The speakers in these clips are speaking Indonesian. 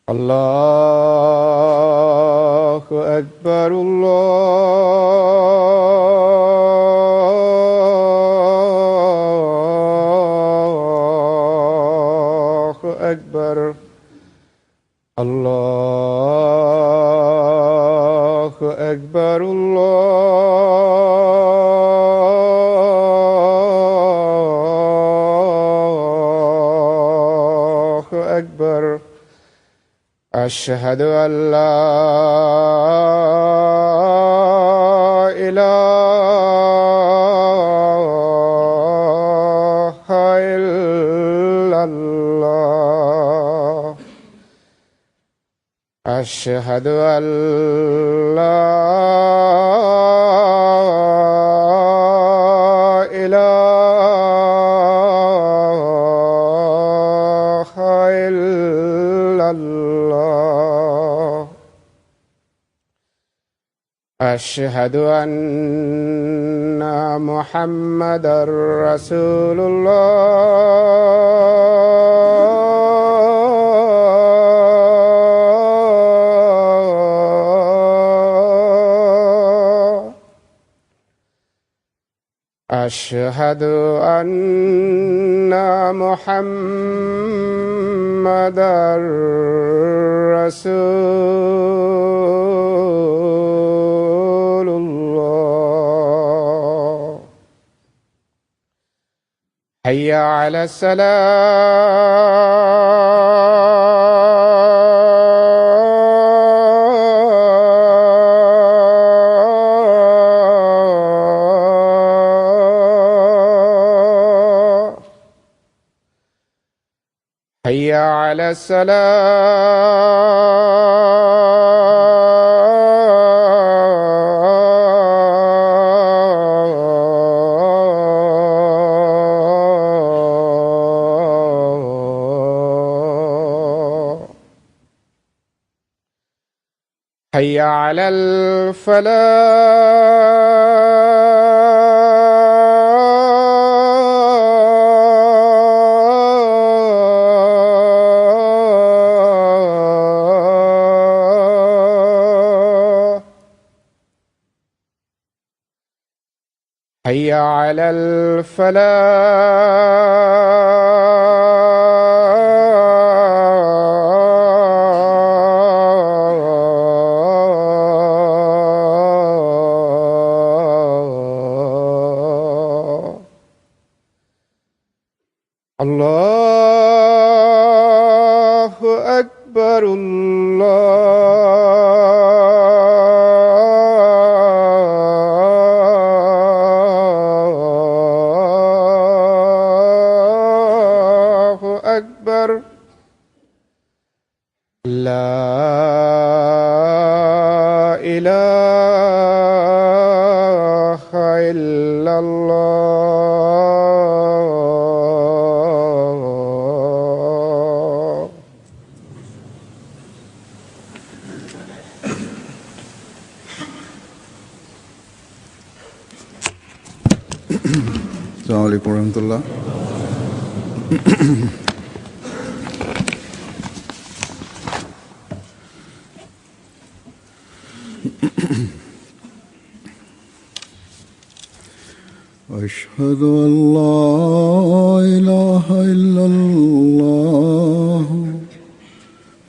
الله أكبر الله أكبر الله أكبر الله أكبر أشهد أن لا إله إلا الله أشهد أن لا إله إلا الله أشهد أن محمدًا رسول الله أشهد أن محمدًا رسول الله حي على الصلاة حي على الصلاة حي على الفلاح حي على الفلاح الله أكبر الله أكبر لا إله إلا الله السلام عليكم ورحمة الله. أشهد أن لا إله إلا الله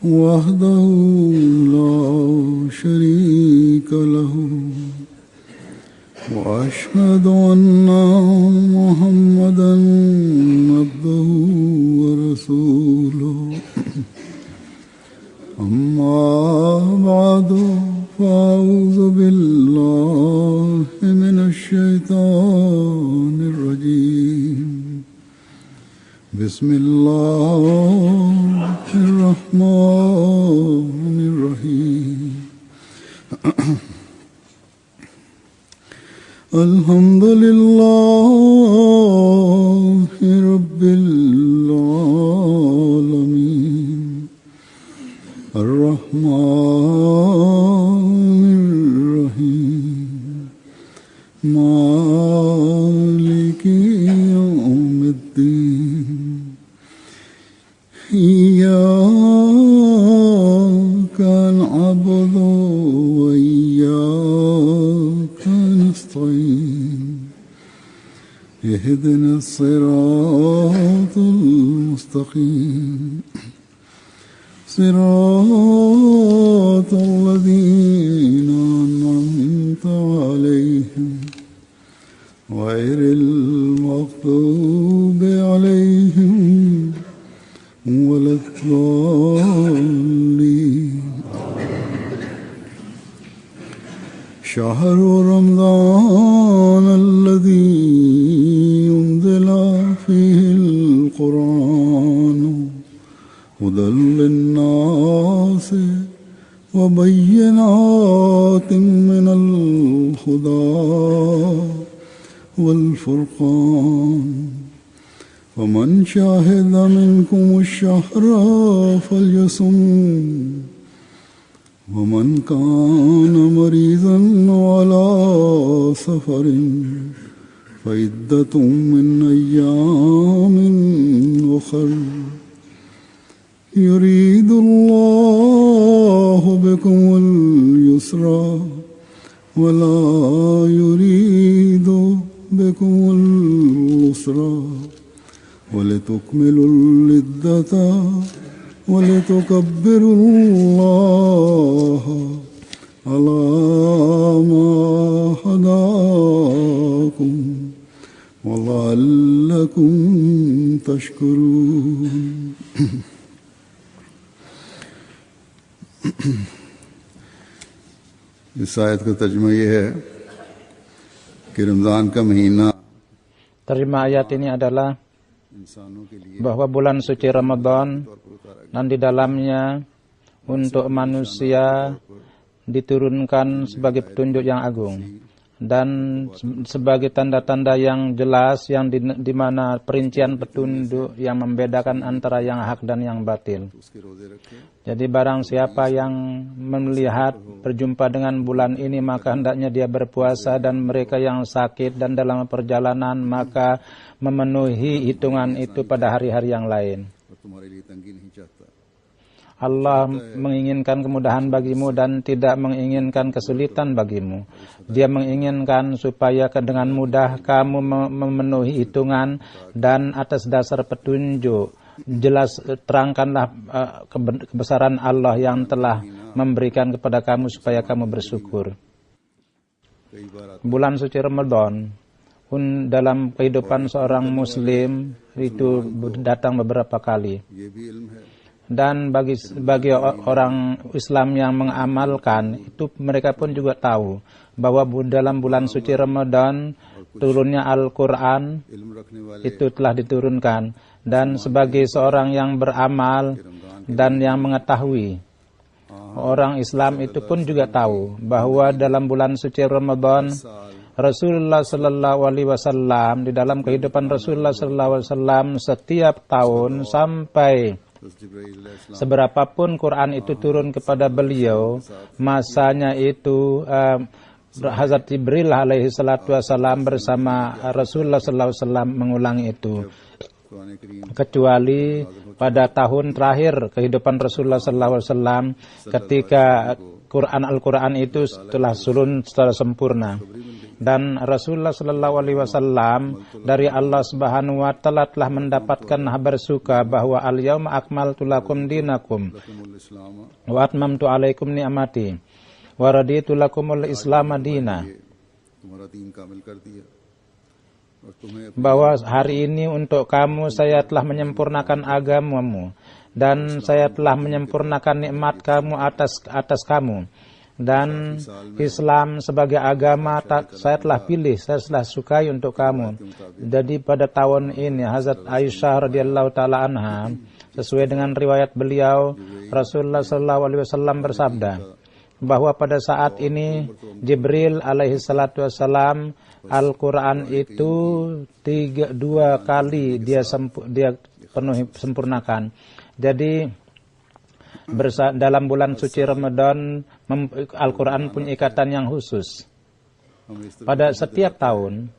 وحده لا شريك له وأشهد أن محمدًا عبده ورسوله أما بعد فأعوذ بالله من الشيطان الرجيم بسم الله الرحمن الرحيم الحمد لله رب العالمين الرحمن الرحيم مالك يوم الدين إياك نعبد وإياك نستعين اهدنا الصراط المستقيم صراط الذين أنعمت عليهم غير المغضوب عليهم ولا الضالين شهر رمضان الذي أنزل فيه القرآن هدى للناس وبينات من الهدى والفرقان ومن شاهد منكم الشهر فليصم ومن كان مريضا على سفر فعدة من أيام أخر يريد الله بكم اليسر ولا يريد بكم العسر ولتكملوا العدة ولتكبروا الله على ما هداكم ولعلكم تشكرون. इस आयत का तर्जुमा ये है कि रमज़ान का महीना Terjemah ayat ini adalah इंसानों के लिए bahwa bulan suci Ramadan dan di dalamnya untuk manusia diturunkan sebagai petunjuk yang agung dan sebagai tanda-tanda yang jelas yang di mana perincian petunjuk yang membedakan antara yang hak dan yang batil. उसके रोजे रखे Jadi barang siapa yang melihat berjumpa dengan bulan ini maka hendaknya dia berpuasa, dan mereka yang sakit dan dalam perjalanan maka memenuhi hitungan itu pada hari-hari yang lain. और तुम्हारे लिए तंगी नहीं चाहता. Allah menginginkan kemudahan bagimu dan tidak menginginkan kesulitan bagimu. Dia menginginkan supaya dengan mudah kamu memenuhi hitungan, dan atas dasar petunjuk jelas terangkanlah kebesaran Allah yang telah memberikan kepada kamu supaya kamu bersyukur. कई बार Bulan suci Ramadan dalam kehidupan seorang muslim itu datang beberapa kali. ये भी इल्म है Dan bagi orang Islam yang mengamalkan itu, mereka pun juga tahu bahwa dalam bulan suci Ramadan turunnya Al-Quran इल्म रखने वाले itu telah diturunkan. Dan sebagai seorang yang beramal dan yang mengetahui, orang Islam itu pun juga tahu bahwa dalam bulan suci Ramadan Rasulullah Sallallahu Alaihi Wasallam, di dalam kehidupan Rasulullah Sallallahu Alaihi Wasallam setiap tahun sampai seberapapun Quran itu turun kepada beliau, masanya itu Hazrat Jibril alaihi salatu wasallam bersama Rasulullah sallallahu alaihi wasallam mengulangi itu. Kecuali pada tahun terakhir kehidupan Rasulullah sallallahu alaihi wasallam ketika Al-Quran itu telah turun secara sempurna. Dan Rasulullah sallallahu alaihi wasallam dari Allah Subhanahu wa taala telah mendapatkan kabar suka bahwa al-yauma akmaltu lakum dinakum wa atmamtu alaikum ni'mati wa raditu lakumul Islam madina. Bahwa hari ini untuk kamu saya telah menyempurnakan agamamu dan saya telah menyempurnakan nikmat kamu atas kamu. Dan Islam sebagai agama saya telah pilih, saya telah sukai untuk kamu. Jadi pada tahun ini Hazrat Aisyah radhiyallahu taala anha, sesuai dengan riwayat beliau, Rasulullah sallallahu alaihi wasallam bersabda bahwa pada saat ini Jibril alaihi salatu wassalam Al-Quran itu dua kali dia penuhi sempurnakan. Jadi dalam bulan suci Ramadan Al-Quran punya ikatan yang khusus. Pada setiap tahun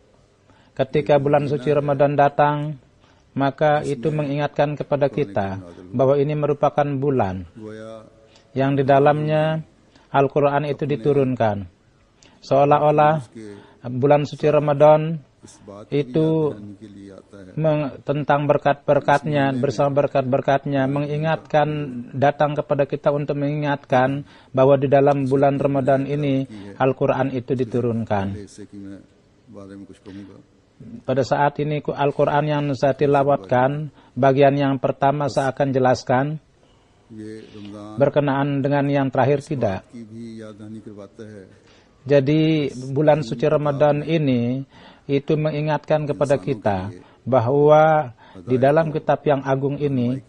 ketika bulan suci Ramadan datang, maka itu mengingatkan kepada kita bahwa ini merupakan bulan yang di dalamnya Al-Quran itu diturunkan. Seolah-olah bulan suci Ramadan itu tentang berkat-berkatnya, bersama berkat-berkatnya mengingatkan, datang kepada kita untuk mengingatkan bahwa di dalam bulan Ramadan ini Al-Quran itu diturunkan. Pada saat ini Al-Quran yang saya tilawatkan, bagian yang pertama saya akan jelaskan. Berkenaan dengan yang terakhir tidak. Jadi bulan suci Ramadan ini itu mengingatkan kepada kita bahwa di dalam kitab yang agung ini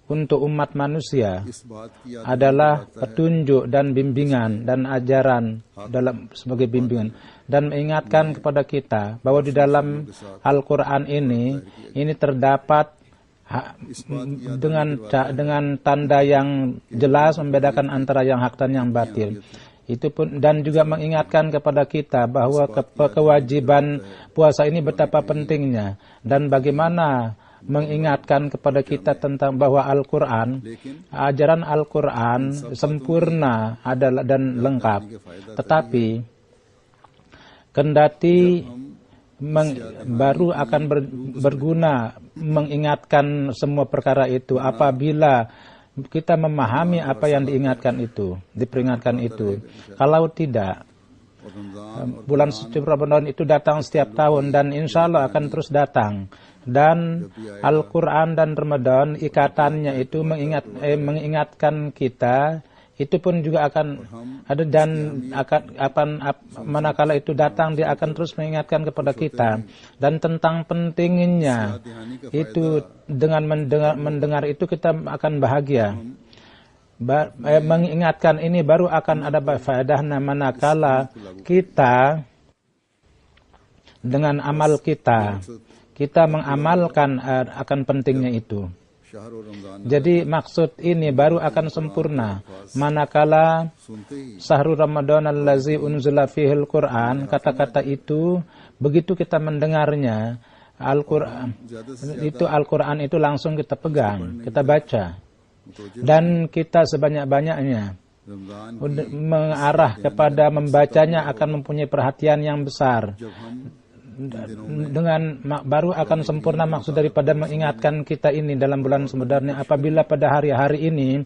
untuk umat manusia adalah petunjuk dan bimbingan dan ajaran dalam sebagai bimbingan, dan mengingatkan kepada kita bahwa di dalam Al-Quran ini terdapat dengan tanda yang jelas membedakan antara yang hak dan yang batil. Itu pun, dan juga mengingatkan kepada kita bahwa kewajiban puasa ini betapa pentingnya, dan bagaimana mengingatkan kepada kita tentang bahwa Al-Quran, ajaran Al-Quran sempurna adalah dan lengkap. Tetapi kendati baru akan berguna mengingatkan semua perkara itu apabila kita memahami apa yang diingatkan itu, diperingatkan itu. Kalau tidak, bulan suci Ramadan itu datang setiap tahun dan insya Allah akan terus datang. Dan Al-Quran dan Ramadan ikatannya itu mengingatkan kita. Itu pun juga akan ada, dan manakala itu datang dia akan terus mengingatkan kepada kita, dan tentang pentingnya itu dengan mendengar itu kita akan bahagia. Mengingatkan ini baru akan ada faedahnya manakala kita dengan amal kita mengamalkan akan pentingnya itu. Jadi maksud ini baru akan sempurna manakala Syahrul Ramadan allazi unzila fihil Quran, kata-kata itu begitu kita mendengarnya Al-Quran itu langsung kita pegang, kita baca, dan kita sebanyak-banyaknya mengarah kepada membacanya akan mempunyai perhatian yang besar. Dengan baru akan sempurna maksud daripada mengingatkan kita ini dalam bulan sebenarnya apabila pada hari-hari ini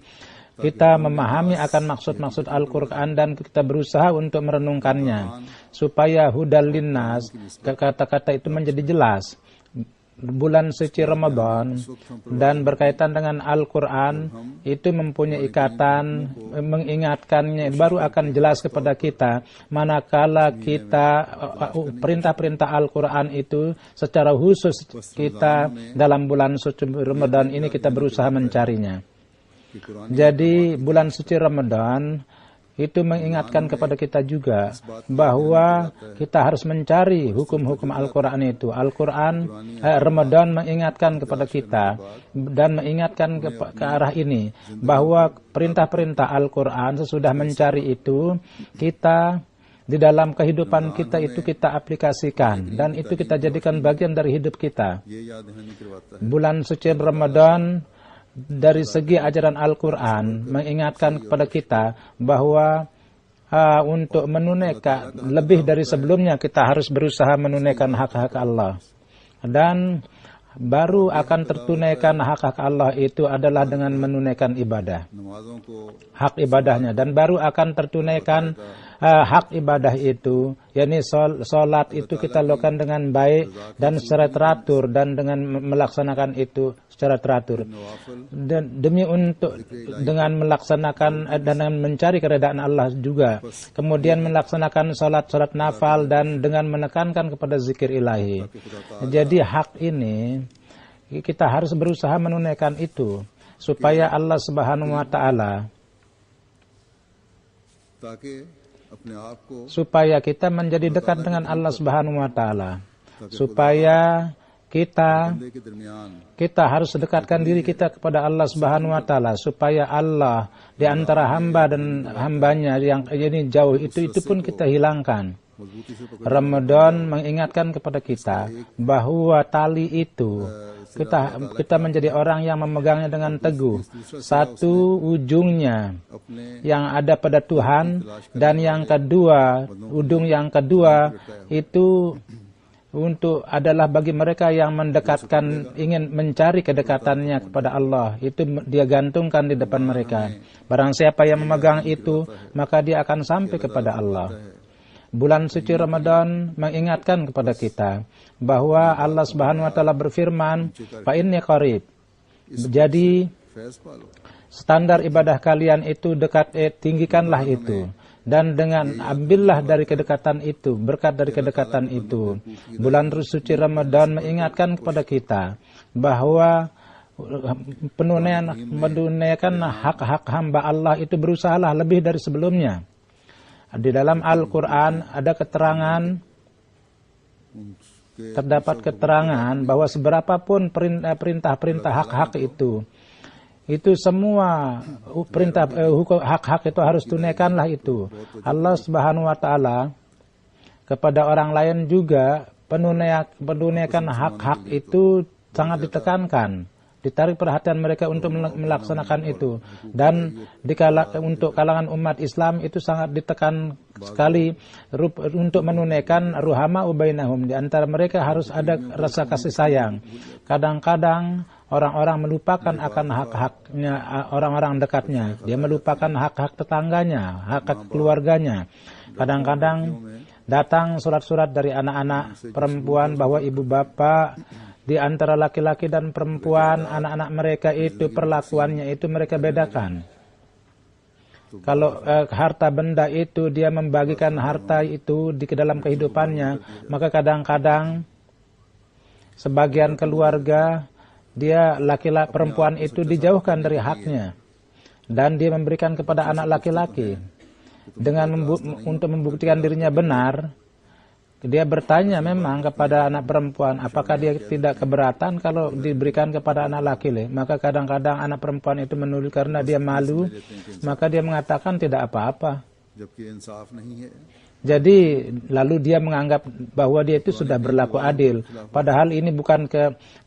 kita memahami akan maksud-maksud Al-Quran dan kita berusaha untuk merenungkannya supaya hudal linnas, kata-kata itu menjadi jelas. Bulan suci Ramadan dan berkaitan dengan Al-Quran itu mempunyai ikatan, mengingatkannya baru akan jelas kepada kita manakala kita perintah-perintah Al-Quran itu secara khusus kita dalam bulan suci Ramadan ini kita berusaha mencarinya. Jadi bulan suci Ramadan itu mengingatkan kepada kita juga bahwa kita harus mencari hukum-hukum Al-Quran itu. Ramadan mengingatkan kepada kita dan mengingatkan ke arah ini bahwa perintah-perintah Al-Quran sesudah mencari itu kita di dalam kehidupan kita itu kita aplikasikan dan itu kita jadikan bagian dari hidup kita. Bulan suci Ramadan dari segi ajaran Al-Quran mengingatkan kepada kita bahwa untuk menunaikan lebih dari sebelumnya kita harus berusaha menunaikan hak-hak Allah, dan baru akan tertunaikan hak-hak Allah itu adalah dengan menunaikan ibadah, hak ibadahnya, dan baru akan tertunaikan hak ibadah itu, yakni sholat itu kita lakukan dengan baik dan secara teratur dan dengan melaksanakan itu secara teratur. Dan demi untuk dengan melaksanakan dan dengan mencari keredaan Allah juga. Kemudian melaksanakan sholat nafal dan dengan menekankan kepada zikir ilahi. Jadi hak ini kita harus berusaha menunaikan itu supaya Allah Subhanahu wa taala ताकि अपने आप को supaya kita menjadi dekat dengan Allah Subhanahu wa taala. Supaya kita बंदे के दरमियान harus dekatkan diri kita kepada Allah Subhanahu wa taala, supaya Allah di antara hamba dan hambanya yang ini jauh itu pun kita hilangkan. मजबूती से पकड़ Ramadan mengingatkan kepada kita bahwa tali itu kita menjadi orang yang memegangnya dengan teguh. Satu ujungnya अपने yang ada pada Tuhan, dan yang kedua, ujung yang kedua itu untuk adalah bagi mereka yang mendekatkan, ingin mencari kedekatannya kepada Allah. Itu dia gantungkan di depan mereka. Barang siapa yang memegang itu, maka dia akan sampai kepada Allah. Bulan suci Ramadan mengingatkan kepada kita bahwa Allah Subhanahu wa taala berfirman, "Fa inni qarib." Jadi Faiz पालो standar ibadah kalian itu dekat, tinggikanlah itu. Dan dengan ambillah dari kedekatan itu, berkat dari kedekatan itu. Bulan suci Ramadan mengingatkan kepada kita bahwa menunaikan hak-hak hamba Allah itu berusahalah lebih dari sebelumnya. Di dalam Al-Quran ada keterangan, terdapat keterangan bahwa seberapapun perintah-perintah hak-hak itu semua perintah hak-hak itu harus tunaikanlah itu. Allah Subhanahu wa taala kepada orang lain juga penunaikan hak-hak itu sangat ditekankan. Ditarik perhatian mereka untuk melaksanakan itu. Dan untuk kalangan umat Islam itu sangat ditekan sekali untuk menunaikan ruhama ubainahum. Di antara mereka harus ada rasa kasih sayang. Kadang-kadang orang-orang melupakan akan hak-haknya orang-orang dekatnya. Dia melupakan hak-hak tetangganya, hak-hak keluarganya. Kadang-kadang datang surat-surat dari anak-anak perempuan bahwa ibu bapak di antara laki-laki dan perempuan, anak-anak mereka itu perlakuannya itu mereka bedakan. Kalau harta benda itu dia membagikan harta itu di dalam kehidupannya, maka kadang-kadang sebagian keluarga dia laki-laki perempuan itu dijauhkan dari haknya dan dia memberikan kepada anak laki-laki dengan untuk membuktikan dirinya benar. Dia bertanya memang kepada anak perempuan, apakah dia tidak keberatan kalau diberikan kepada anak laki-laki. Maka kadang-kadang anak perempuan itu menolak karena dia malu, maka dia mengatakan tidak apa-apa. Jadi lalu dia menganggap bahwa dia itu sudah berlaku adil. Padahal ini bukan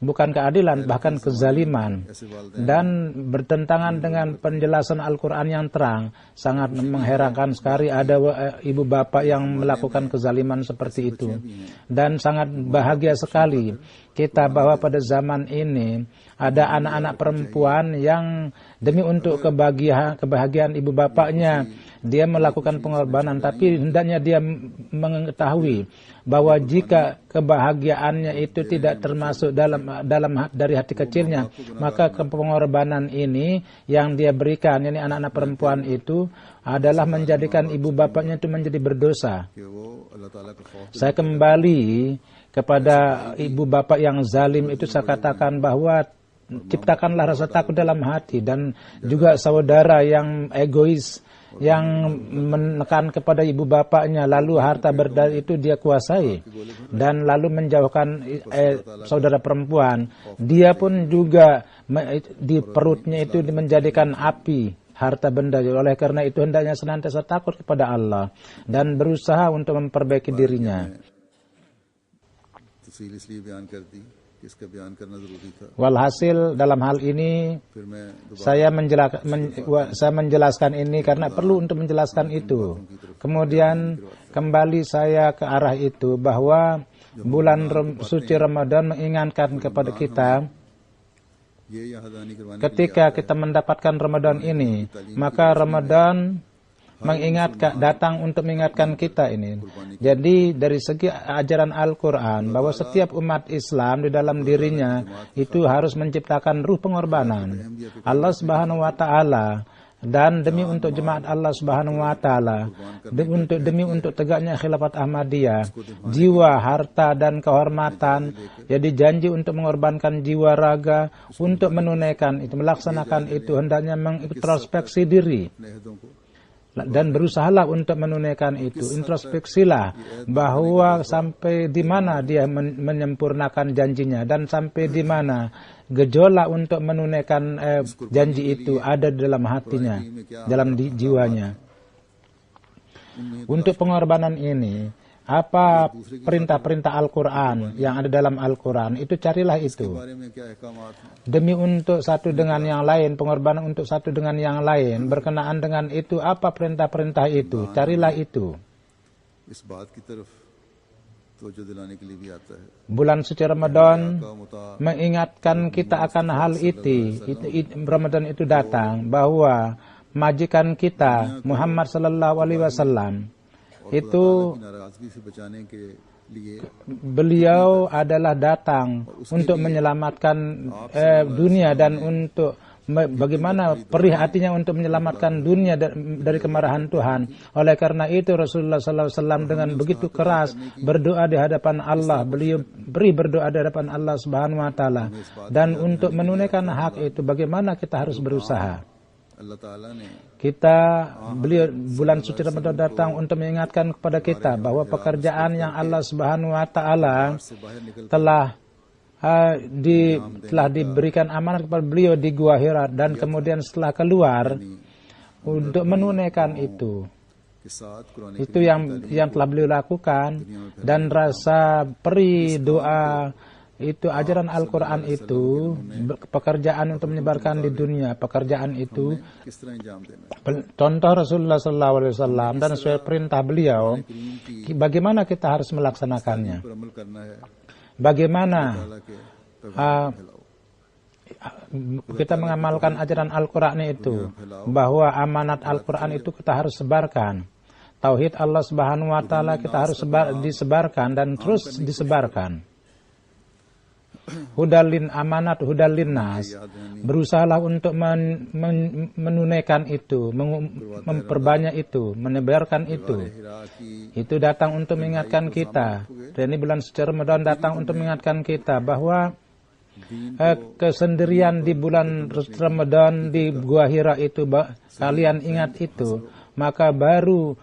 keadilan, bahkan kezaliman. Dan bertentangan dengan penjelasan Al-Quran yang terang. Sangat mengherankan sekali ada ibu bapak yang melakukan kezaliman seperti itu. Dan sangat bahagia sekali kita bahwa pada zaman ini ada anak-anak perempuan yang demi untuk kebahagiaan ibu bapaknya dia melakukan pengorbanan, tapi hendaknya dia mengetahui bahwa jika kebahagiaannya itu tidak termasuk dari hati kecilnya, maka pengorbanan ini yang dia berikan, ini anak-anak perempuan itu adalah menjadikan ibu bapaknya itu menjadi berdosa. Saya kembali kepada ibu bapak yang zalim itu, saya katakan bahwa ciptakanlah rasa takut dalam hati, dan juga saudara yang egois yang menekan kepada ibu bapaknya, lalu harta benda itu dia kuasai, dan lalu menjauhkan saudara perempuan, dia pun juga di perutnya itu menjadikan api harta benda. Oleh karena itu hendaknya senantiasa takut kepada Allah dan berusaha untuk memperbaiki dirinya. Walhasil dalam hal ini saya menjelaskan ini karena perlu untuk menjelaskan itu. Kemudian kembali saya ke arah itu bahwa bulan suci Ramadan mengingatkan kepada kita, ketika kita mendapatkan Ramadan ini, maka Ramadan datang untuk mengingatkan kita ini. Jadi dari segi ajaran Al-Quran bahwa setiap umat Islam di dalam dirinya itu harus menciptakan ruh pengorbanan Allah Subhanahu wa taala, dan demi untuk jemaat Allah Subhanahu wa taala, demi untuk tegaknya khilafat Ahmadiyah, jiwa, harta dan kehormatan. Jadi janji untuk mengorbankan jiwa raga untuk menunaikan itu, melaksanakan itu, hendaknya mengintrospeksi diri. dan berusahalah untuk menunaikan itu. Introspeksilah bahwa sampai di mana dia menyempurnakan janjinya dan sampai di mana gejolak untuk menunaikan janji itu ada di dalam hatinya, dalam jiwanya. Untuk pengorbanan ini, apa perintah-perintah Al-Quran yang ada dalam Al-Quran, itu carilah itu. Demi untuk satu dengan yang lain, pengorbanan untuk satu dengan yang lain, berkenaan dengan itu, apa perintah-perintah itu, carilah itu. Bulan suci Ramadan mengingatkan kita akan hal itu. Ramadan itu datang, bahwa majikan kita, Muhammad sallallahu alaihi wasallam, itu beliau adalah datang untuk menyelamatkan dunia dan untuk bagaimana perih hatinya untuk menyelamatkan dunia dari kemarahan Tuhan. Oleh karena itu Rasulullah SAW dengan begitu keras berdoa di hadapan Allah. Beliau berdoa di hadapan Allah Subhanahu Wa Taala. Dan untuk menunaikan hak itu, bagaimana kita harus berusaha? Beliau bulan suci Ramadan datang untuk mengingatkan kepada kita bahwa pekerjaan yang Allah Subhanahu Wa Taala telah diberikan amanat kepada beliau di Gua Hira, dan kemudian setelah keluar untuk menunaikan itu yang telah beliau lakukan, dan rasa perih doa itu, ajaran Al-Quran itu, pekerjaan untuk menyebarkan di dunia, pekerjaan itu, contoh Rasulullah SAW dan sesuai perintah beliau, bagaimana kita harus melaksanakannya, bagaimana kita mengamalkan ajaran Al-Quran itu, bahwa amanat Al-Quran itu kita harus sebarkan. Tauhid Allah Subhanahu Wa Taala kita harus disebarkan dan terus disebarkan. Hudalin amanat hudalin nas, berusahalah untuk menunaikan itu, memperbanyak itu, menyebarkan itu. Itu datang untuk mengingatkan kita. Dan ini bulan suci Ramadan datang untuk mengingatkan kita bahwa kesendirian di bulan Ramadan di Gua Hira itu, kalian ingat itu, maka baru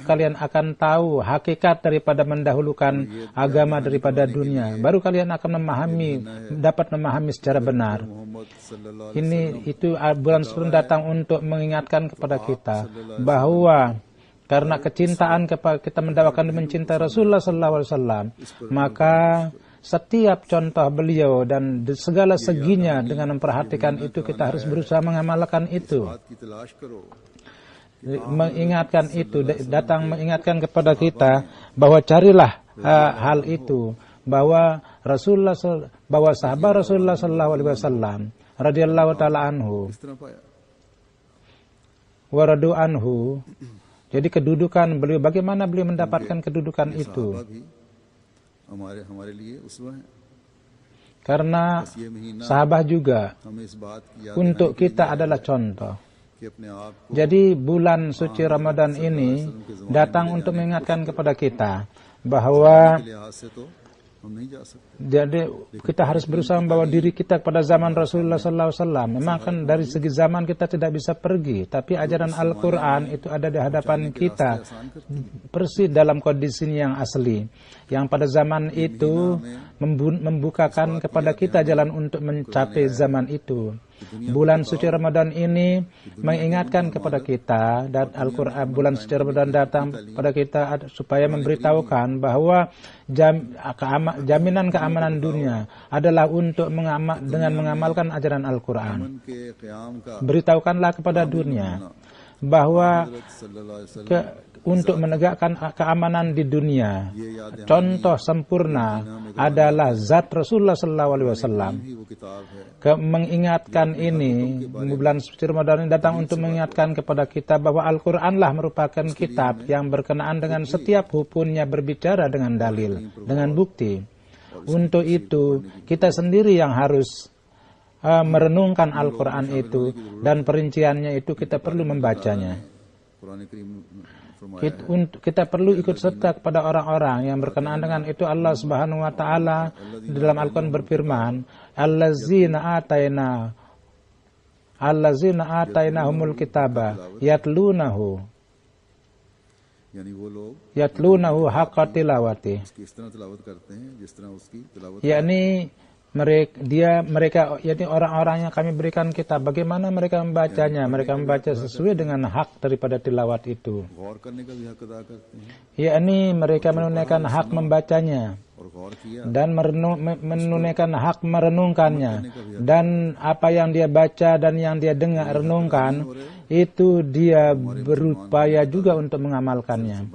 kalian akan tahu hakikat daripada mendahulukan agama daripada dunia. Baru kalian akan dapat memahami secara benar. Itu bulan sebelum datang untuk mengingatkan kepada kita bahwa karena kecintaan kita mendakwakan dan mencintai Rasulullah SAW, maka setiap contoh beliau dan segala seginya dengan memperhatikan itu, kita harus berusaha mengamalkan itu. Mengingatkan itu, datang mengingatkan kepada kita bahwa carilah hal itu, bahwa sahabat Rasulullah SAW radhiyallahu taala anhu wa radu anhu, jadi kedudukan beliau, bagaimana beliau mendapatkan kedudukan itu, karena sahabat juga untuk kita adalah contoh. Jadi bulan suci Ramadan ini datang untuk mengingatkan kepada kita bahwa jadi kita harus berusaha membawa diri kita pada zaman Rasulullah SAW. Memang kan dari segi zaman kita tidak bisa pergi, tapi ajaran Al-Quran itu ada di hadapan kita, persis dalam kondisi yang asli, yang pada zaman itu membukakan kepada kita jalan untuk mencapai zaman itu. Bulan suci Ramadan ini mengingatkan kepada kita, dan Al-Quran bulan suci Ramadan datang kepada kita supaya memberitahukan bahwa jaminan keamanan dunia adalah untuk dengan mengamalkan ajaran Al-Quran. Beritahukanlah kepada dunia bahwa untuk menegakkan keamanan di dunia, contoh sempurna adalah zat Rasulullah SAW. Mengingatkan ini, bulan suci Ramadan ini datang untuk mengingatkan kepada kita bahwa Al-Quranlah merupakan kitab yang berkenaan dengan setiap hukumnya berbicara dengan dalil, dengan bukti. Untuk itu, kita sendiri yang harus merenungkan Al-Quran itu, dan perinciannya itu kita perlu membacanya. Kita perlu ikut serta kepada orang-orang yang berkenaan dengan itu. Allah Subhanahu Wa Taala di dalam Al-Quran berfirman, allazina atayna allazina atainahumul kitaba yatlunahu यानी वो लोग yatlunahu haqqa tilawati, उसकी इस तरह तिलावत करते हैं जिस तरह उसकी तिलावत yakni mereka yakni orang-orang yang kami berikan kitab, bagaimana mereka membacanya, mereka membaca sesuai dengan hak daripada tilawat itu, गौर करने का भी हक अदा करते हैं yakni mereka menunaikan hak membacanya और गौर किया dan menunaikan hak merenungkannya, dan apa yang dia baca dan yang dia dengar renungkan itu dia berupaya juga untuk mengamalkannya.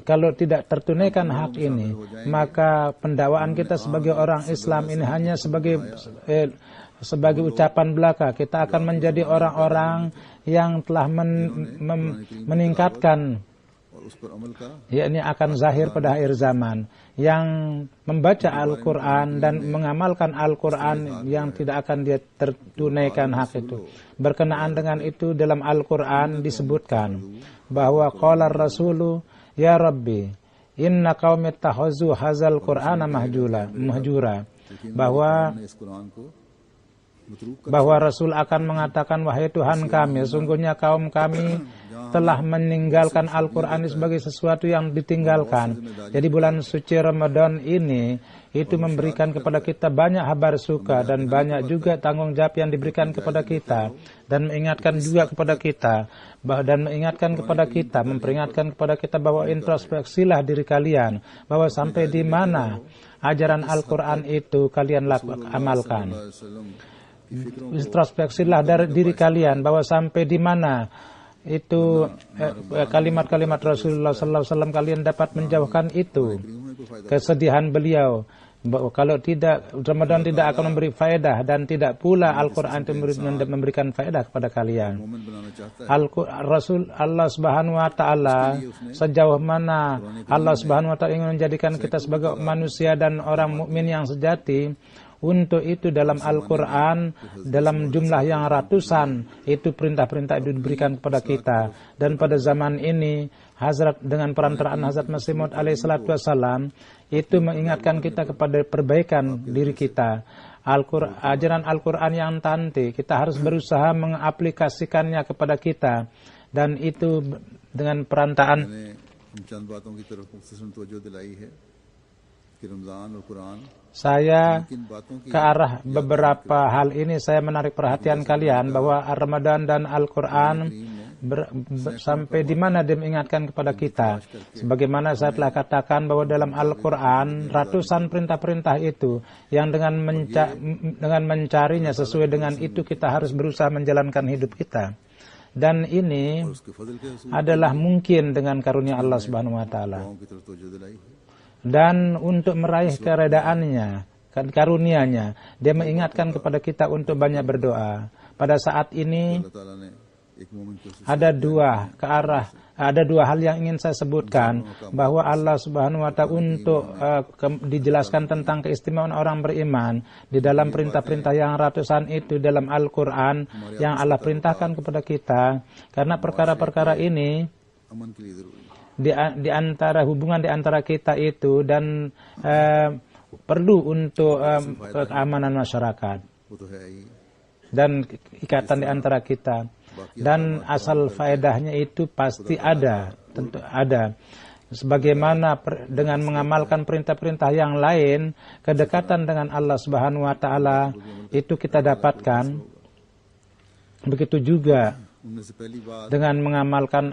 Kalau tidak tertunaikan hak ini, maka pendakwaan kita sebagai orang Islam ini hanya sebagai ucapan belaka. Kita akan menjadi orang-orang yang telah meningkatkan, और उस पर अमल का yakni akan zahir pada akhir zaman, yang membaca Al-Quran dan mengamalkan Al-Quran yang tidak akan dia tertunaikan hak itu. Berkenaan dengan itu dalam Al-Quran disebutkan bahwa qala Rasulu ya Rabbi inna qaumi ittakhadhu hadzal Qur'ana mahjura, bahwa इस कुरान को मतरूक Rasul akan mengatakan, wahai Tuhan kami, sungguhnya kaum kami telah meninggalkan Al-Quran sebagai sesuatu yang ditinggalkan. Jadi bulan suci Ramadan ini itu memberikan kepada kita banyak kabar suka dan banyak juga tanggung jawab yang diberikan kepada kita, dan mengingatkan juga kepada kita memperingatkan kepada kita bahwa introspeksilah diri kalian, bahwa sampai di mana ajaran Al-Quran itu kalian amalkan. Introspeksilah dari diri kalian bahwa sampai di mana itu kalimat-kalimat Rasulullah SAW kalian dapat menjauhkan itu. Kesedihan beliau bahwa kalau tidak, Ramadan tidak akan memberi faedah, dan tidak pula Al-Quran itu memberikan faedah kepada kalian. Rasul Allah Subhanahu wa Ta'ala, sejauh mana Allah Subhanahu wa Ta'ala ingin menjadikan kita sebagai manusia dan orang mukmin yang sejati, untuk itu dalam Al-Quran dalam jumlah yang ratusan itu perintah-perintah itu diberikan kepada kita. Dan pada zaman ini dengan perantaraan Hazrat Masih Maud alaihi salatu wassalam itu mengingatkan kita kepada perbaikan diri kita. Ajaran Al-Quran yang tanti kita harus berusaha mengaplikasikannya kepada kita, dan itu dengan perantaraan saya ke arah beberapa hal ini. Saya menarik perhatian kalian bahwa Ramadan dan Al-Quran sampai di mana dia mengingatkan kepada kita. Sebagaimana saya telah katakan bahwa dalam Al-Quran ratusan perintah-perintah itu yang dengan mencarinya sesuai dengan itu kita harus berusaha menjalankan hidup kita. Dan ini adalah mungkin dengan karunia Allah Subhanahu wa Ta'ala. Dan untuk meraih keredaannya, karunia-Nya, dia mengingatkan kepada kita untuk banyak berdoa. Pada saat ini ada dua hal yang ingin saya sebutkan, bahwa Allah Subhanahu wa Ta'ala untuk dijelaskan tentang keistimewaan orang beriman di dalam perintah-perintah yang ratusan itu dalam Al-Quran yang Allah perintahkan kepada kita, karena perkara-perkara ini di antara hubungan di antara kita itu dan perlu untuk keamanan masyarakat dan ikatan di antara kita, dan asal faedahnya itu pasti ada, tentu ada. Sebagaimana dengan mengamalkan perintah-perintah yang lain, kedekatan dengan Allah Subhanahu wa Ta'ala itu kita dapatkan. Begitu juga dengan mengamalkan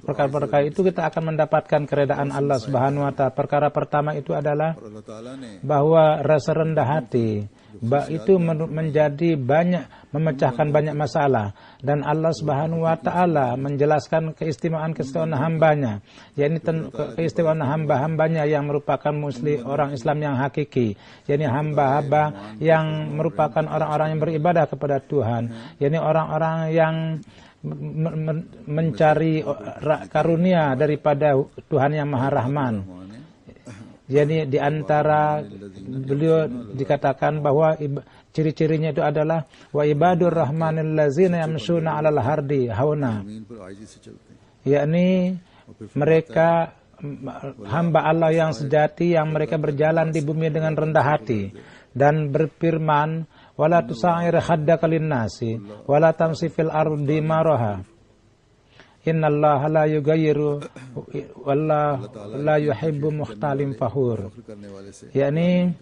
perkara-perkara itu kita akan mendapatkan keredaan Allah Subhanahu wa Ta'ala. Perkara pertama itu adalah bahwa rasa rendah hati itu menjadi memecahkan banyak masalah, dan Allah Subhanahu wa Ta'ala menjelaskan keistimewaan hambanya, yakni keistimewaan hamba-hambanya yang merupakan orang Islam yang hakiki, yakni hamba-hamba yang merupakan orang-orang yang beribadah kepada Tuhan, yakni orang-orang yang mencari karunia daripada Tuhan yang Maha Rahman. Jadi di antara beliau dikatakan bahwa ciri-cirinya itu adalah wa ibadur rahmanil ladzina yamshuna 'alal hardi hauna, yakni mereka hamba Allah yang sejati yang mereka berjalan di bumi dengan rendah hati, dan berfirman wala tusa'ir khaddaka lin-nasi wala tamsi fil ardi maraha. Innallaha la yughayyiru wallahu la yuhibbu mukhtalin fakhur. Yakni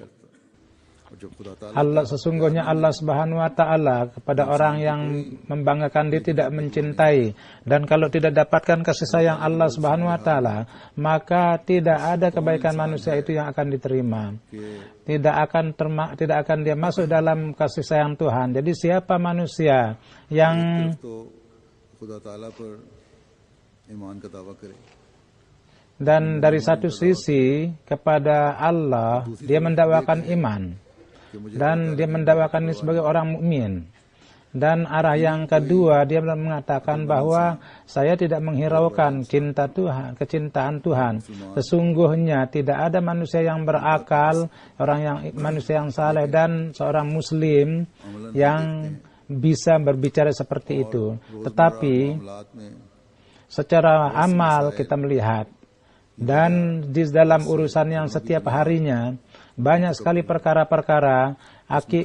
Allah, sesungguhnya Allah Subhanahu wa taala kepada orang yang membanggakan dia tidak mencintai, dan kalau tidak dapatkan kasih sayang Allah Subhanahu wa taala, maka tidak ada kebaikan manusia itu yang akan diterima. Tidak akan dia masuk dalam kasih sayang Tuhan. Jadi siapa manusia yang dan dari satu sisi kepada Allah dia mendakwakan iman dan dia mendakwakan ini sebagai orang mukmin, dan arah yang kedua dia mengatakan bahwa saya tidak menghiraukan cinta Tuhan, kecintaan Tuhan. Sesungguhnya tidak ada manusia yang berakal, manusia yang saleh dan seorang muslim yang bisa berbicara seperti itu. Tetapi secara amal kita melihat, dan di dalam urusan yang setiap harinya banyak sekali perkara-perkara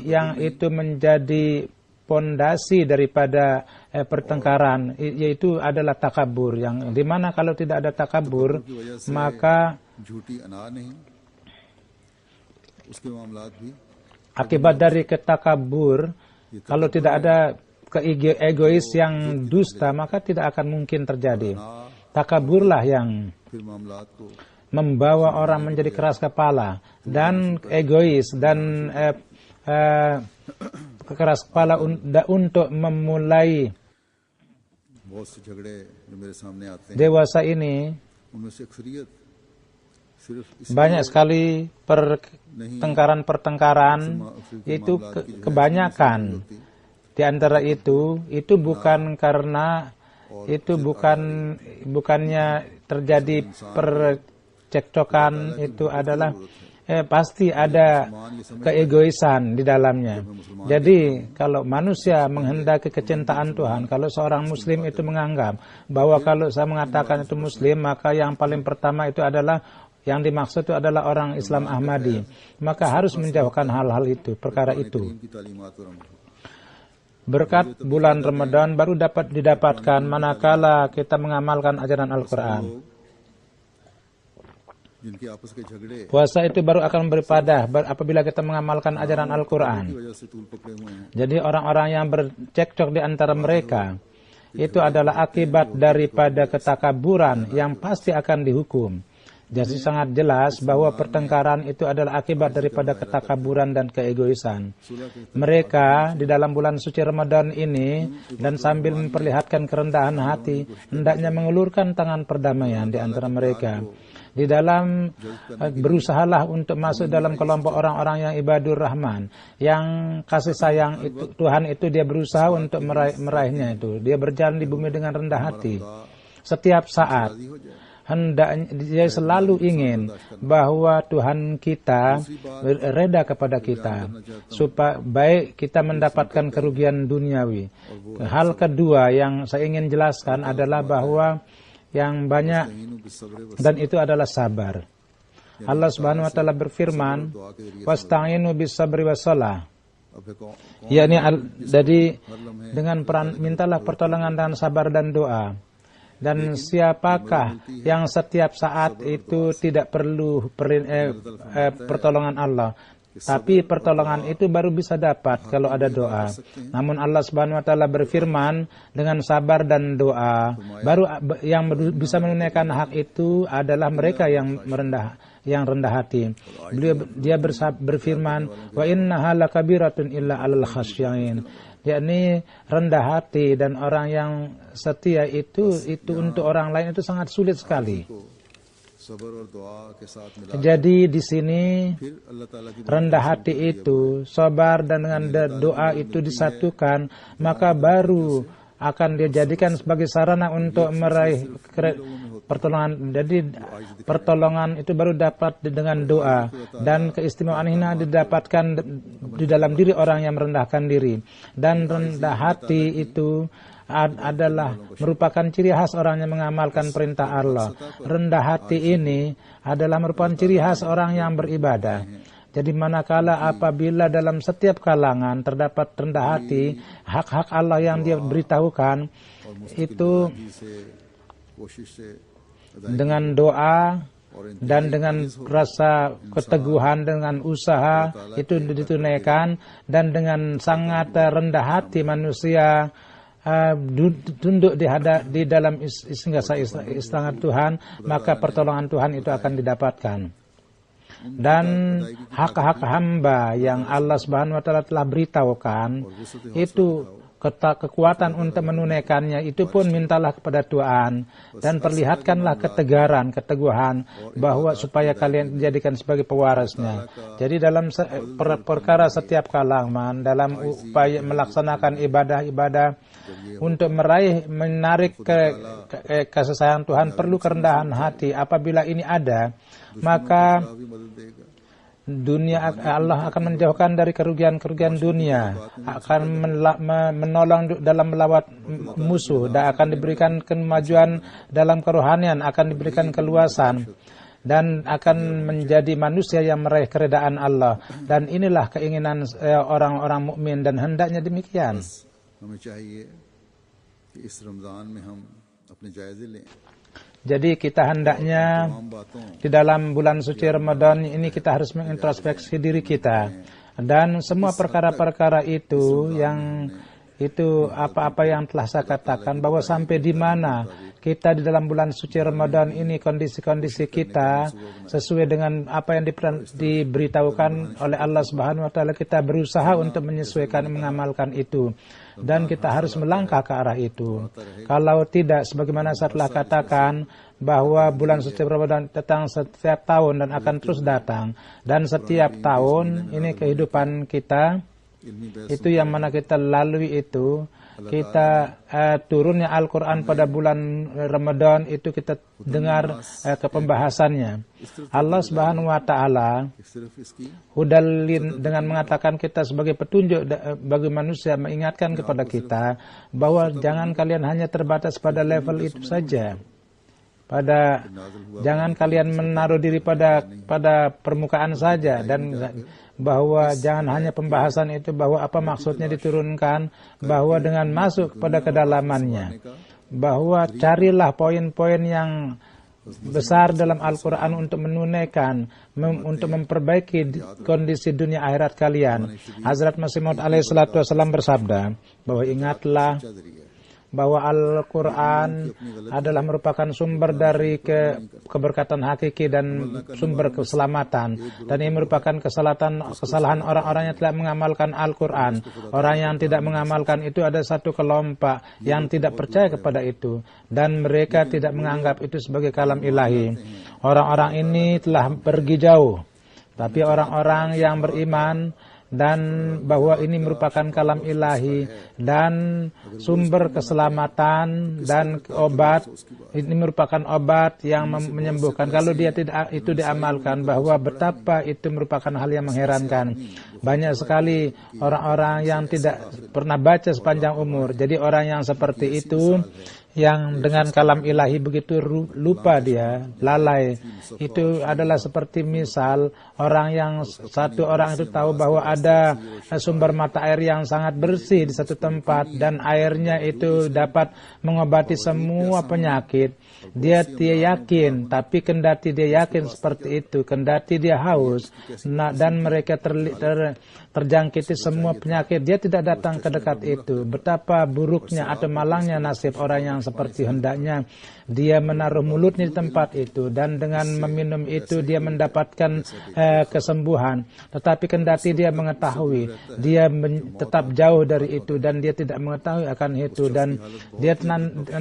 yang itu menjadi pondasi daripada pertengkaran, yaitu adalah takabur, yang dimana kalau tidak ada takabur maka akibat dari ketakabur, kalau tidak ada egois yang dusta, maka tidak akan mungkin terjadi. Takaburlah yang membawa orang menjadi keras kepala dan egois dan keras kepala untuk memulai dewasa ini. Banyak sekali pertengkaran itu kebanyakan di antara itu bukan karena bukannya terjadi percekcokan, itu adalah pasti ada keegoisan di dalamnya. Jadi kalau manusia menghendaki kecintaan Tuhan, kalau seorang muslim itu menganggap bahwa kalau saya mengatakan itu muslim, maka yang paling pertama itu adalah yang dimaksud itu adalah orang Islam Ahmadi, maka harus menjauhkan hal-hal itu, perkara itu. Berkat bulan Ramadan baru dapat didapatkan manakala kita mengamalkan ajaran Al-Quran. Puasa itu baru akan beribadah apabila kita mengamalkan ajaran Al-Quran. Jadi orang-orang yang bercekcok di antara mereka itu adalah akibat daripada ketakaburan yang pasti akan dihukum. Jadi sangat jelas bahwa pertengkaran itu adalah akibat daripada ketakaburan dan keegoisan. Mereka di dalam bulan suci Ramadan ini dan sambil memperlihatkan kerendahan hati, hendaknya mengulurkan tangan perdamaian di antara mereka. Di dalam berusahalah untuk masuk dalam kelompok orang-orang yang ibadur rahman, yang kasih sayang itu Tuhan itu dia berusaha untuk meraihnya itu. Dia berjalan di bumi dengan rendah hati. Setiap saat hendaknya dia selalu ingin bahwa Tuhan kita reda kepada kita, supaya baik kita mendapatkan kerugian duniawi. Hal kedua yang saya ingin jelaskan adalah bahwa yang banyak, dan itu adalah sabar. Allah Subhanahu wa taala berfirman, "Wasta'inu bis-sabri was-shalah." Yakni jadi dengan mintalah pertolongan dengan sabar dan doa. Dan siapakah yang setiap saat itu tidak perlu pertolongan Allah? Tapi pertolongan itu baru bisa dapat kalau ada doa. Namun Allah Subhanahu wa taala berfirman, dengan sabar dan doa baru yang bisa menunaikan hak itu adalah mereka yang rendah hati. Dia berfirman, wa innaha lakabiratun illa 'alal khasyain. Yakni rendah hati dan orang yang setia itu untuk orang lain itu sangat sulit sekali. Jadi di sini rendah hati itu, sabar dan dengan doa itu disatukan, maka baru akan dia jadikan sebagai sarana untuk meraih pertolongan. Jadi pertolongan itu baru dapat dengan doa, dan keistimewaan ini didapatkan di dalam diri orang yang merendahkan diri. Dan rendah hati itu adalah merupakan ciri khas orang yang mengamalkan perintah Allah. Rendah hati ini adalah merupakan ciri khas orang yang beribadah. Jadi manakala apabila dalam setiap kalangan terdapat rendah hati, hak-hak Allah yang dia beritahukan, itu dengan doa dan dengan rasa keteguhan, dengan usaha itu ditunaikan, dan dengan sangat rendah hati manusia tunduk di dalam istana Tuhan, maka pertolongan Tuhan itu akan didapatkan. Dan hak-hak hamba yang Allah Subhanahu wa taala telah beritahukan, itu kekuatan untuk menunaikannya itu pun mintalah kepada Tuhan, dan perlihatkanlah ketegaran, keteguhan, bahwa supaya kalian dijadikan sebagai pewarisnya. Jadi dalam perkara setiap kalangan, dalam upaya melaksanakan ibadah-ibadah untuk menarik kasih sayang Tuhan, perlu kerendahan hati. Apabila ini ada, maka dunia, Allah akan menjauhkan dari kerugian-kerugian dunia, akan menolong dalam melawat musuh, dan akan diberikan kemajuan dalam kerohanian, akan diberikan keluasan, dan akan menjadi manusia yang meraih keredaan Allah. Dan inilah keinginan orang-orang mukmin, dan hendaknya demikian. Jadi kita hendaknya di dalam bulan suci Ramadan ini kita harus mengintrospeksi diri kita, dan semua perkara-perkara itu yang itu apa-apa yang telah saya katakan, bahwa sampai di mana kita di dalam bulan suci Ramadan ini kondisi-kondisi kita sesuai dengan apa yang diberitahukan oleh Allah Subhanahu wa taala, kita berusaha untuk menyesuaikan, mengamalkan itu, dan kita harus melangkah ke arah itu. Kalau tidak, sebagaimana saya telah katakan, bahwa bulan suci Ramadan datang setiap tahun dan akan terus datang, dan setiap tahun ini kehidupan kita itu yang mana kita lalui itu, kita turunnya Al-Quran pada bulan Ramadan itu kita dengar ke pembahasannya. Allah Subhanahu wa taala hudalin dengan mengatakan kita sebagai petunjuk bagi manusia, mengingatkan kepada kita bahwa jangan kalian hanya terbatas pada level itu saja. Jangan kalian menaruh diri pada permukaan saja, dan bahwa jangan hanya pembahasan itu, bahwa apa maksudnya diturunkan, bahwa dengan masuk pada kedalamannya, bahwa carilah poin-poin yang besar dalam Al-Quran untuk menunaikan, untuk memperbaiki kondisi dunia akhirat kalian. Hazrat Masih Maud alaihissalatu wassalam bersabda bahwa ingatlah bahwa Al-Quran adalah merupakan sumber dari keberkatan hakiki dan sumber keselamatan. Dan ini merupakan kesalahan orang-orang yang tidak mengamalkan Al-Quran. Orang yang tidak mengamalkan itu ada satu kelompok yang tidak percaya kepada itu, dan mereka tidak menganggap itu sebagai kalam ilahi. Orang-orang ini telah pergi jauh. Tapi orang-orang yang beriman dan bahwa ini merupakan kalam ilahi dan sumber keselamatan dan obat, ini merupakan obat yang menyembuhkan. Kalau dia tidak itu diamalkan, bahwa betapa itu merupakan hal yang mengherankan. Banyak sekali orang-orang yang tidak pernah baca sepanjang umur. Jadi orang yang seperti itu, yang dengan kalam ilahi begitu lupa dia, lalai, itu adalah seperti misal satu orang itu tahu bahwa ada sumber mata air yang sangat bersih di satu tempat, dan airnya itu dapat mengobati semua penyakit. Dia yakin, tapi kendati dia yakin seperti itu, kendati dia haus, dan mereka terjangkiti semua penyakit, dia tidak datang ke dekat itu. Betapa buruknya atau malangnya nasib orang yang seperti hendaknya dia menaruh mulutnya di tempat itu, dan dengan meminum itu dia mendapatkan kesembuhan. Tetapi kendati dia mengetahui, dia tetap jauh dari itu, dan dia tidak mengetahui akan itu, dan dia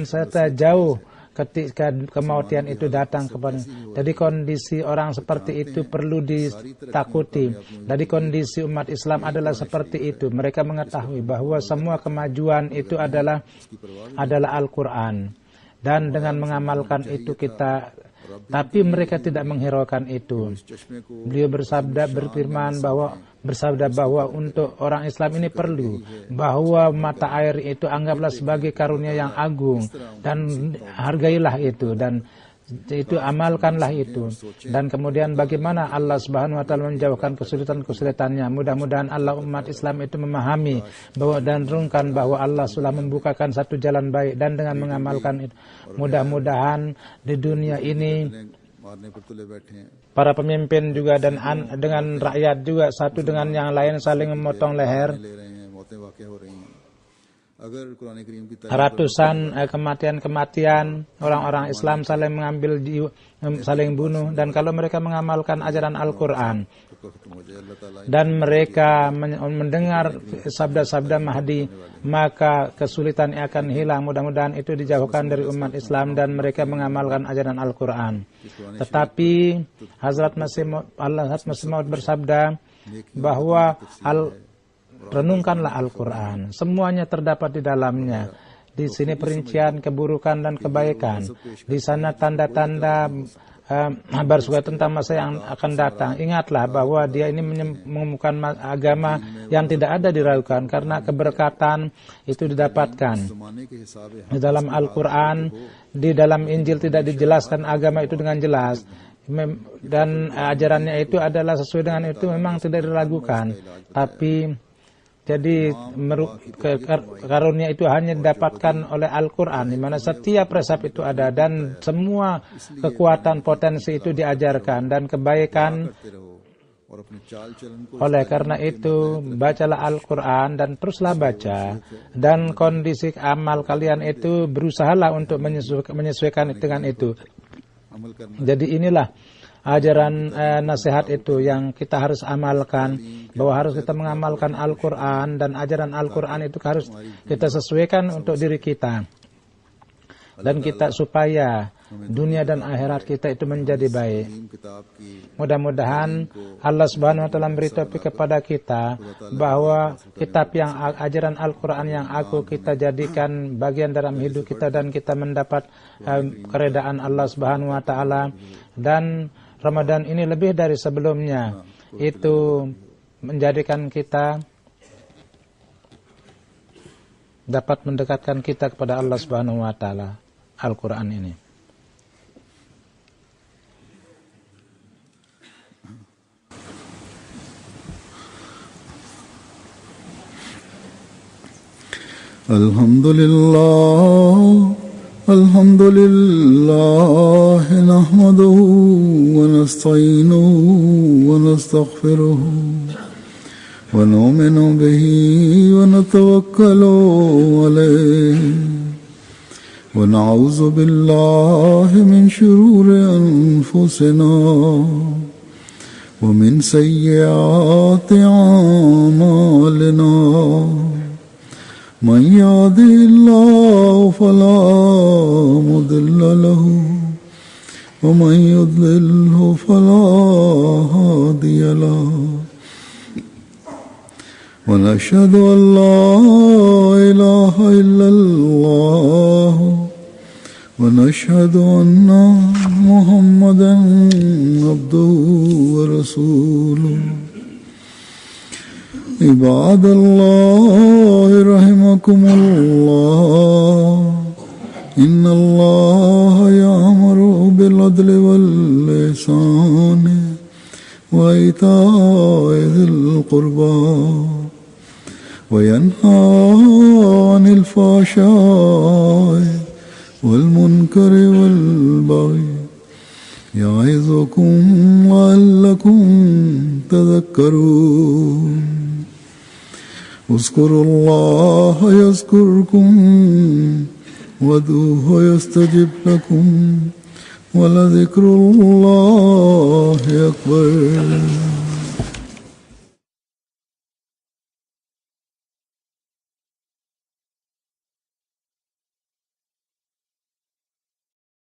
serta jauh ketika kematian itu datang kepada. Jadi kondisi orang seperti itu perlu ditakuti. Jadi kondisi umat Islam adalah seperti itu. Mereka mengetahui bahwa semua kemajuan itu adalah Al-Quran, dan dengan mengamalkan itu kita. Tapi mereka tidak menghiraukan itu. Beliau bersabda bahwa untuk orang Islam ini perlu bahwa mata air itu anggaplah sebagai karunia yang agung, dan hargailah itu, dan Itu amalkanlah itu. Dan kemudian bagaimana Allah Subhanahu wa taala menjauhkan kesulitan-kesulitannya. Mudah-mudahan Allah umat Islam itu memahami bahwa dan renungkan bahwa Allah sudah membukakan satu jalan baik, dan dengan mengamalkan itu mudah-mudahan di dunia ini para pemimpin juga dan dengan rakyat juga satu dengan yang lain saling memotong leher. Ratusan kematian orang-orang Islam saling mengambil saling bunuh. Dan kalau mereka mengamalkan ajaran Al-Quran dan mereka mendengar sabda-sabda Mahdi, maka kesulitan akan hilang. Mudah-mudahan itu dijauhkan dari umat Islam dan mereka mengamalkan ajaran Al-Quran. Tetapi Hazrat Masih Maud bersabda bahwa renungkanlah Al-Quran. Semuanya terdapat di dalamnya. Di sini perincian keburukan dan kebaikan. Di sana tanda-tanda kabar surga tentang masa yang akan datang. Ingatlah bahwa dia ini menemukan agama yang tidak ada diragukan, karena keberkatan itu didapatkan. Di dalam Al-Quran, di dalam Injil tidak dijelaskan agama itu dengan jelas. Dan ajarannya itu adalah sesuai dengan itu, memang tidak diragukan. Tapi jadi karunia itu hanya didapatkan oleh Al-Quran, di mana setiap resep itu ada dan semua kekuatan potensi itu diajarkan dan kebaikan. Oleh karena itu, bacalah Al-Quran dan teruslah baca, dan kondisi amal kalian itu berusahalah untuk menyesuaikan dengan itu. Jadi inilah ajaran nasihat itu yang kita harus amalkan, bahwa harus kita mengamalkan Al-Quran, dan ajaran Al-Quran itu harus kita sesuaikan untuk diri kita, dan kita supaya dunia dan akhirat kita itu menjadi baik. Mudah-mudahan Allah Subhanahu wa taala beri taufik kepada kita bahwa kitab yang ajaran Al-Quran yang kita jadikan bagian dalam hidup kita, dan kita mendapat keredaan Allah Subhanahu wa taala. Dan Ramadan ini lebih dari sebelumnya, itu menjadikan kita dapat mendekatkan kita kepada Allah Subhanahu wa taala. Al-Quran ini. Alhamdulillah nahmaduhu wa nasta'inuhu wa nastaghfiruhu wa nu'minu bihi wa natawakkalu alayhi wa na'udzu billahi min shururi anfusina wa min sayyiati a'malina. من يهده الله فلا مضل له ومن يضلله فلا هادي له ونشهد أن لا إله إلا الله ونشهد أن محمدا عبده ورسوله. عباد الله رحمكم الله إن الله يأمر بالعدل والإحسان وإيتاء ذي القربى وينهى عن الفحشاء والمنكر والبغي يعظكم لعلكم تذكرون. اذكروا الله يذكركم وادعوه يستجب لكم ولذكر الله أكبر.